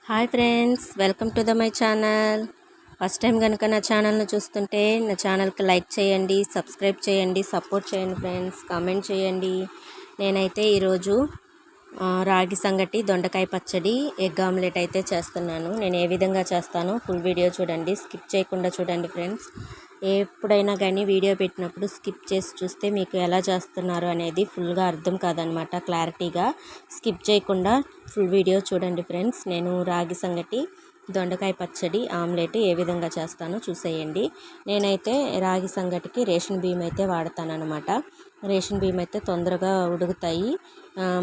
Hi friends, welcome to my channel. First time కనుక నా ఛానల్ను చూస్తుంటే నా ఛానల్కి లైక్ చేయండి, సబ్స్క్రైబ్ చేయండి, సపోర్ట్ చేయండి ఫ్రెండ్స్, కామెంట్ చేయండి. నేనైతే ఈరోజు రాగి సంగటి, దొండకాయ పచ్చడి, ఎగ్ ఆమ్లెట్ అయితే చేస్తున్నాను. నేను ఏ విధంగా చేస్తానో ఫుల్ వీడియో చూడండి, స్కిప్ చేయకుండా చూడండి ఫ్రెండ్స్. ఎప్పుడైనా కానీ వీడియో పెట్టినప్పుడు స్కిప్ చేసి చూస్తే మీకు ఎలా చేస్తున్నారు అనేది ఫుల్గా అర్థం కాదనమాట. క్లారిటీగా స్కిప్ చేయకుండా ఫుల్ వీడియో చూడండి ఫ్రెండ్స్. నేను రాగి సంగటి, దొండకాయ పచ్చడి, ఆమ్లెట్ ఏ విధంగా చేస్తానో చూసేయండి. నేనైతే రాగి సంగటికి రేషన్ బియ్యం అయితే వాడతానన్నమాట. రేషన్ బియ్యం అయితే తొందరగా ఉడుకుతాయి,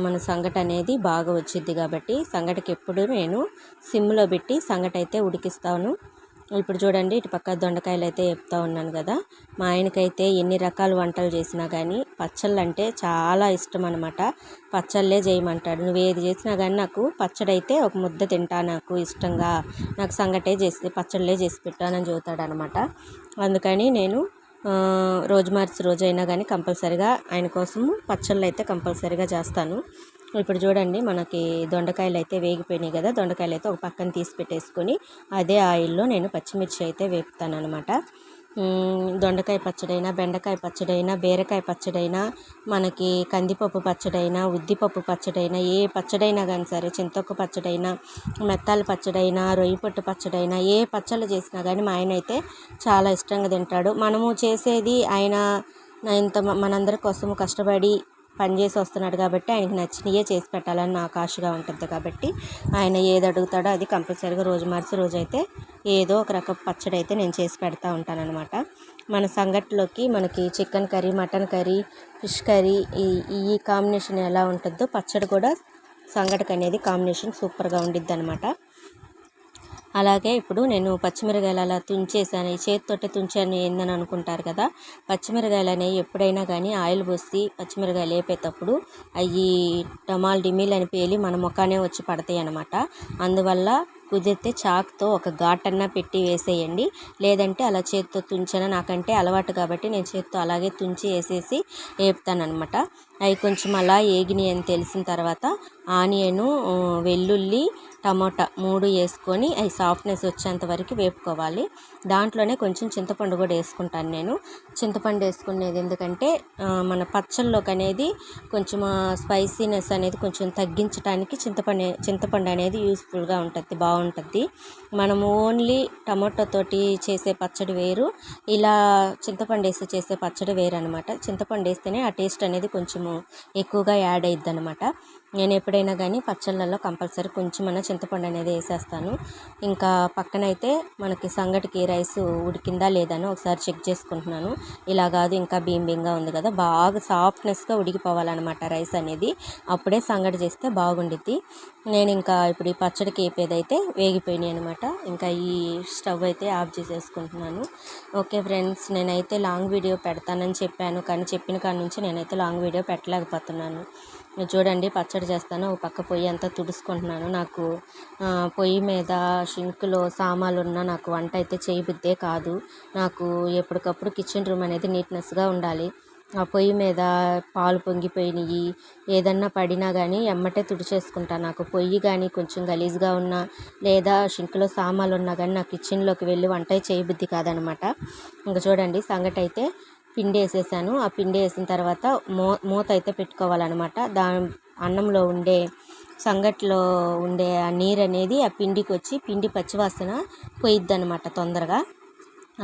మన సంగటి అనేది బాగా వచ్చిద్ది కాబట్టి సంగటికి ఎప్పుడు నేను సిమ్లో పెట్టి సంగటి అయితే ఉడికిస్తాను. ఇప్పుడు చూడండి, ఇటు పక్క దొండకాయలు అయితే వేపుతూ ఉన్నాను కదా. మా ఆయనకైతే ఎన్ని రకాల వంటలు చేసినా కానీ పచ్చళ్ళు అంటే చాలా ఇష్టం అనమాట. పచ్చళ్ళే చేయమంటాడు. నువ్వు ఏది చేసినా కానీ నాకు పచ్చడి అయితే ఒక ముద్ద తింటా, నాకు ఇష్టంగా, నాకు సంగటే చేసి పచ్చళ్ళే చేసి పెట్టానని చెబుతాడు అనమాట. అందుకని నేను రోజు మార్చి రోజైనా కానీ కంపల్సరిగా ఆయన కోసము పచ్చళ్ళు అయితే కంపల్సరిగా చేస్తాను. ఇప్పుడు చూడండి, మనకి దొండకాయలు అయితే వేగిపోయినాయి కదా. దొండకాయలు అయితే ఒక పక్కన తీసి పెట్టేసుకొని అదే ఆయిల్లో నేను పచ్చిమిర్చి అయితే వేపుతాను అనమాట. దొండకాయ పచ్చడైనా, బెండకాయ పచ్చడైనా, బీరకాయ పచ్చడైనా, మనకి కందిపప్పు పచ్చడైనా, ఉద్దిపప్పు పచ్చడైనా, ఏ పచ్చడైనా కానీ సరే, చింతొక్కు పచ్చడైనా, మెత్తాల పచ్చడైనా, రొయ్యపొట్టు పచ్చడైనా, ఏ పచ్చళ్ళు చేసినా కానీ మా ఆయన అయితే చాలా ఇష్టంగా తింటాడు. మనము చేసేది ఆయన ఇంత మనందరి కోసము కష్టపడి పనిచేసి వస్తున్నాడు కాబట్టి ఆయనకి నచ్చినయే చేసి పెట్టాలని నాకు ఆశగా ఉంటుంది కాబట్టి ఆయన ఏది అడుగుతాడో అది కంపల్సరీగా రోజు మార్చి రోజు అయితే ఏదో ఒక రకం పచ్చడి అయితే నేను చేసి పెడతా ఉంటానన్నమాట. మన సంగటిలోకి మనకి chicken curry, mutton curry, fish curry ఈ కాంబినేషన్ ఎలా ఉంటుందో పచ్చడి కూడా సంగటికి అనేది కాంబినేషన్ సూపర్గా ఉండిద్ది అనమాట. అలాగే ఇప్పుడు నేను పచ్చిమిరకాయలు అలా తుంచేసాను, ఈ చేతితోటే తుంచాను ఏందని అనుకుంటారు కదా. పచ్చిమిరకాయలు అనేవి ఎప్పుడైనా కానీ ఆయిల్ పోసి పచ్చిమిరకాయలు వేపేటప్పుడు అవి డమాల్ డిమీల్ అని పేలి మన ముఖానే వచ్చి పడతాయి అన్నమాట. అందువల్ల కుదిరితే చాకుతో ఒక ఘాటన్నా పెట్టి వేసేయండి, లేదంటే అలా చేతితో తుంచాను. నాకంటే అలవాటు కాబట్టి నేను చేతితో అలాగే తుంచి వేసేసి వేపుతానమాట. అవి కొంచెం అలా ఏగినాయి అని తెలిసిన తర్వాత ఆనియను, వెల్లుల్లి, టమోటా 3 వేసుకొని అవి సాఫ్ట్నెస్ వచ్చేంత వరకు వేపుకోవాలి. దాంట్లోనే కొంచెం చింతపండు కూడా వేసుకుంటాను నేను. చింతపండు వేసుకునేది ఎందుకంటే మన పచ్చళ్ళలోకి అనేది కొంచెం స్పైసీనెస్ అనేది కొంచెం తగ్గించడానికి చింతపండు అనేది యూస్ఫుల్గా ఉంటుంది, బాగుంటుంది. మనము ఓన్లీ టమోటాతోటి చేసే పచ్చడి వేరు, ఇలా చింతపండు వేసి చేసే పచ్చడి వేరు అనమాట. చింతపండు వేస్తేనే ఆ టేస్ట్ అనేది కొంచెము ఎక్కువగా యాడ్ అయ్యిద్ది అనమాట. నేను ఎప్పుడైనా కానీ పచ్చళ్ళల్లో కంపల్సరీ కొంచెమన్నా చింతపండు అనేది వేసేస్తాను. ఇంకా పక్కనైతే మనకి సంగటికి రైస్ ఉడికిందా లేదని ఒకసారి చెక్ చేసుకుంటున్నాను. ఇలా కాదు, ఇంకా బియ్యంగా ఉంది కదా, బాగా సాఫ్ట్నెస్గా ఉడికిపోవాలన్నమాట రైస్ అనేది, అప్పుడే సంగటి చేస్తే బాగుండిద్ది. నేను ఇంకా ఇప్పుడు ఈ పచ్చడికి వేపేదైతే వేగిపోయినాయి అనమాట. ఇంకా ఈ స్టవ్ అయితే ఆఫ్ చేసేసుకుంటున్నాను. ఓకే ఫ్రెండ్స్, నేనైతే లాంగ్ వీడియో పెడతానని చెప్పాను, కానీ చెప్పిన కాడి నుంచి నేనైతే లాంగ్ వీడియో పెట్టలేకపోతున్నాను. చూడండి, పచ్చడి చేస్తాను, ఒక పక్క పొయ్యి అంతా తుడుచుకుంటున్నాను. నాకు పొయ్యి మీద షింక్లో సామాన్లు ఉన్నా నాకు వంట అయితే చేయబుద్దే కాదు. నాకు ఎప్పటికప్పుడు కిచెన్ రూమ్ అనేది నీట్నెస్గా ఉండాలి. ఆ పొయ్యి మీద పాలు పొంగిపోయినాయి ఏదన్నా పడినా కానీ ఎమ్మటే తుడిచేసుకుంటాను. నాకు పొయ్యి కానీ కొంచెం గలీజ్గా ఉన్నా, లేదా షింక్లో సామాన్లు ఉన్నా కానీ నాకు కిచెన్లోకి వెళ్ళి వంట చేయబుద్ధి కాదనమాట. ఇంకా చూడండి, సంగటి అయితే పిండి వేసేసాను. ఆ పిండి వేసిన తర్వాత మూత అయితే పెట్టుకోవాలన్నమాట. అన్నంలో ఉండే, సంగట్లో ఉండే ఆ నీరు అనేది ఆ పిండికి వచ్చి పిండి పచ్చివాసన పోయిద్ది అనమాట తొందరగా.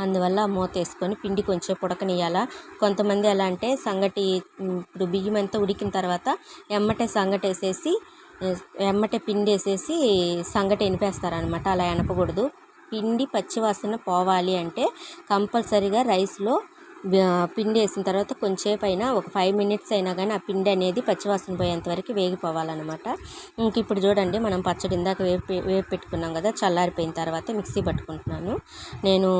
అందువల్ల మూత వేసుకొని పిండి కొంచెం ఉడకనియాల. కొంతమంది ఎలా అంటే సంగటి ఇప్పుడు బియ్యం అంతా ఉడికిన తర్వాత ఎమ్మటే సంగటి వేసేసి ఎమ్మటే పిండి వేసేసి సంగటి ఎనిపేస్తారనమాట. అలా ఎనపకూడదు. పిండి పచ్చివాసన పోవాలి అంటే కంపల్సరీగా రైస్లో పిండి వేసిన తర్వాత కొంచెంసేపు అయినా ఒక 5 మినిట్స్ అయినా కానీ ఆ పిండి అనేది పచ్చివాసన పోయేంత వరకు వేగిపోవాలన్నమాట. ఇంక ఇప్పుడు చూడండి, మనం పచ్చడి ఇందాక వేపి పెట్టుకున్నాం కదా, చల్లారిపోయిన తర్వాత మిక్సీ పట్టుకుంటున్నాను. నేను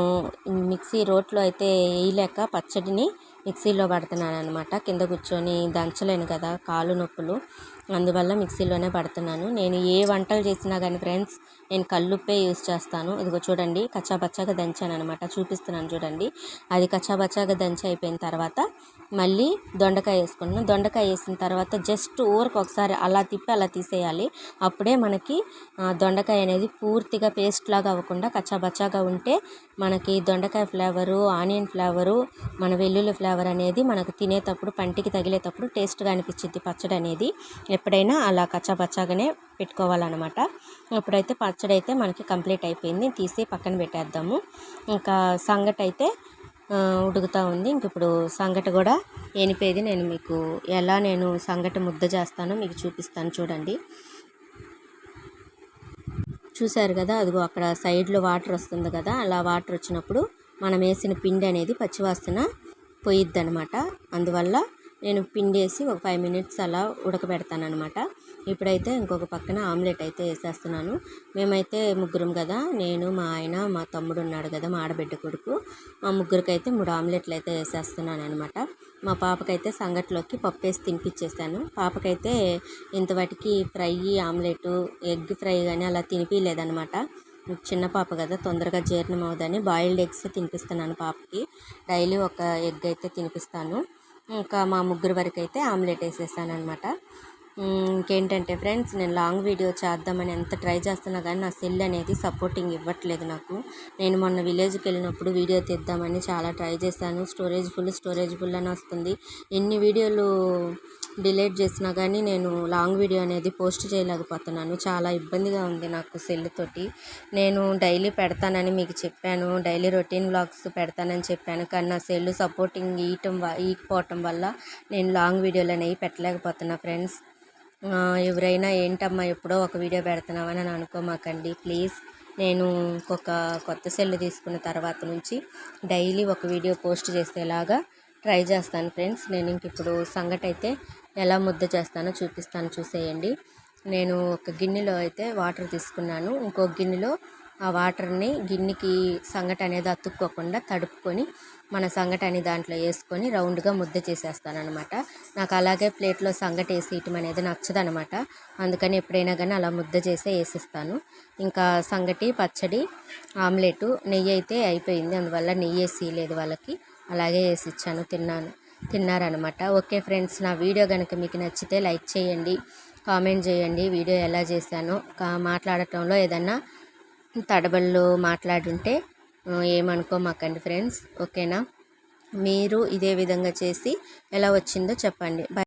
మిక్సీ రోట్లో అయితే వేయలేక పచ్చడిని మిక్సీలో పడుతున్నాను అనమాట. కింద కూర్చొని దంచలేను కదా, కాళ్ళు నొప్పులు. అందువల్ల మిక్సీలోనే పడుతున్నాను. నేను ఏ వంటలు చేసినా కానీ ఫ్రెండ్స్ నేను కల్లుప్పే యూస్ చేస్తాను. ఇదిగో చూడండి కచ్చాపచ్చాగా దంచాను అనమాట, చూపిస్తున్నాను చూడండి. అది కచ్చాపచ్చాగా దంచి అయిపోయిన తర్వాత మళ్ళీ దొండకాయ వేసుకుంటున్నాను. దొండకాయ వేసిన తర్వాత జస్ట్ ఊరికి ఒకసారి అలా తిప్పి అలా తీసేయాలి. అప్పుడే మనకి దొండకాయ అనేది పూర్తిగా పేస్ట్ లాగా అవ్వకుండా కచ్చాపచ్చాగా ఉంటే మనకి దొండకాయ ఫ్లేవరు, ఆనియన్ ఫ్లేవరు, మన వెల్లుల్లి ఫ్లేవర్ అనేది మనకు తినేటప్పుడు పంటికి తగిలేటప్పుడు టేస్ట్గా అనిపించింది పచ్చడి అనేది. ఎప్పుడైనా అలా కచ్చాపచ్చాగానే పెట్టుకోవాలన్నమాట. ఇప్పుడైతే పచ్చడి అయితే మనకి కంప్లీట్ అయిపోయింది, తీసి పక్కన పెట్టేద్దాము. ఇంకా సంగటి అయితే ఉడుకుతూ ఉంది. ఇంక ఇప్పుడు సంగటి కూడా ఎనిపేది నేను మీకు ఎలా నేను సంగటి ముద్ద చేస్తానో మీకు చూపిస్తాను చూడండి. చూశారు కదా, అదిగో అక్కడ సైడ్లో వాటర్ వస్తుంది కదా, అలా వాటర్ వచ్చినప్పుడు మనం వేసిన పిండి అనేది పచ్చివాసన పోయిద్ది అనమాట. అందువల్ల నేను పిండి వేసి ఒక 5 minutes అలా ఉడకబెడతాను అనమాట. ఇప్పుడైతే ఇంకొక పక్కన ఆమ్లెట్ అయితే వేసేస్తున్నాను. మేమైతే ముగ్గురం కదా, నేను, మా ఆయన, మా తమ్ముడు ఉన్నాడు కదా, మా ఆడబిడ్డ కొడుకు, మా ముగ్గురికైతే 3 ఆమ్లెట్లు అయితే వేసేస్తున్నాను అనమాట. మా పాపకైతే సంగట్లోకి పప్పు వేసి తినిపించేసాను. పాపకైతే ఇంతవాటికి ఫ్రై, ఆమ్లెట్, ఎగ్ ఫ్రై కానీ అలా తినిపించలేదనమాట. చిన్న పాప కదా, తొందరగా జీర్ణం అవ్వదని బాయిల్డ్ ఎగ్స్ తినిపిస్తున్నాను పాపకి. డైలీ ఒక ఎగ్ అయితే తినిపిస్తాను. ఇంకా మా ముగ్గురు వరకు అయితే ఆమ్లెట్ వేసేసాను అనమాట. ఇంకేంటంటే ఫ్రెండ్స్, నేను లాంగ్ వీడియో చేద్దామని ఎంత ట్రై చేస్తున్నా కానీ నా సెల్ అనేది సపోర్టింగ్ ఇవ్వట్లేదు నాకు. నేను మొన్న విలేజ్కి వెళ్ళినప్పుడు వీడియో తీద్దామని చాలా ట్రై చేశాను. స్టోరేజ్ ఫుల్ అని వస్తుంది. ఎన్ని వీడియోలు డిలీట్ చేసినా కానీ నేను లాంగ్ వీడియో అనేది పోస్ట్ చేయలేకపోతున్నాను. చాలా ఇబ్బందిగా ఉంది నాకు సెల్ తోటి. నేను డైలీ పెడతానని మీకు చెప్పాను, డైలీ రొటీన్ వ్లాగ్స్ పెడతానని చెప్పాను, కానీ నా సెల్ సపోర్టింగ్ ఈకపోవటం వల్ల నేను లాంగ్ వీడియోలు అనేవి పెట్టలేకపోతున్నా ఫ్రెండ్స్. ఎవరైనా ఏంటమ్మా ఎప్పుడో ఒక వీడియో పెడుతున్నామని అని అనుకోమాకండి ప్లీజ్. నేను ఇంకొక కొత్త సెల్ తీసుకున్న తర్వాత నుంచి డైలీ ఒక వీడియో పోస్ట్ చేసేలాగా ట్రై చేస్తాను ఫ్రెండ్స్. నేను ఇంక ఇప్పుడు సంగటి అయితే ఎలా ముద్ద చేస్తానో చూపిస్తాను, చూసేయండి. నేను ఒక గిన్నెలో అయితే వాటర్ తీసుకున్నాను. ఇంకొక గిన్నెలో ఆ వాటర్ని గిన్నెకి సంగటి అనేది అతుక్కోకుండా తడుపుకొని మన సంగటి అని దాంట్లో వేసుకొని రౌండ్గా ముద్ద చేసేస్తాను అనమాట. నాకు అలాగే ప్లేట్లో సంగటి వేసేయటం అనేది నచ్చదనమాట. అందుకని ఎప్పుడైనా కానీ అలా ముద్ద చేసే వేసిస్తాను. ఇంకా సంగటి, పచ్చడి, ఆమ్లెట్, నెయ్యి అయితే అయిపోయింది, అందువల్ల నెయ్యి వేసి లేదు వాళ్ళకి, అలాగే వేసి ఇచ్చాను, తిన్నారనమాట. ఓకే ఫ్రెండ్స్, నా వీడియో కనుక మీకు నచ్చితే లైక్ చేయండి, కామెంట్ చేయండి. వీడియో ఎలా చేశానో, మాట్లాడటంలో ఏదన్నా తడబళ్ళు మాట్లాడుంటే ఏమనుకోమాకండి ఫ్రెండ్స్, ఓకేనా. మీరు ఇదే విధంగా చేసి ఎలా వచ్చిందో చెప్పండి.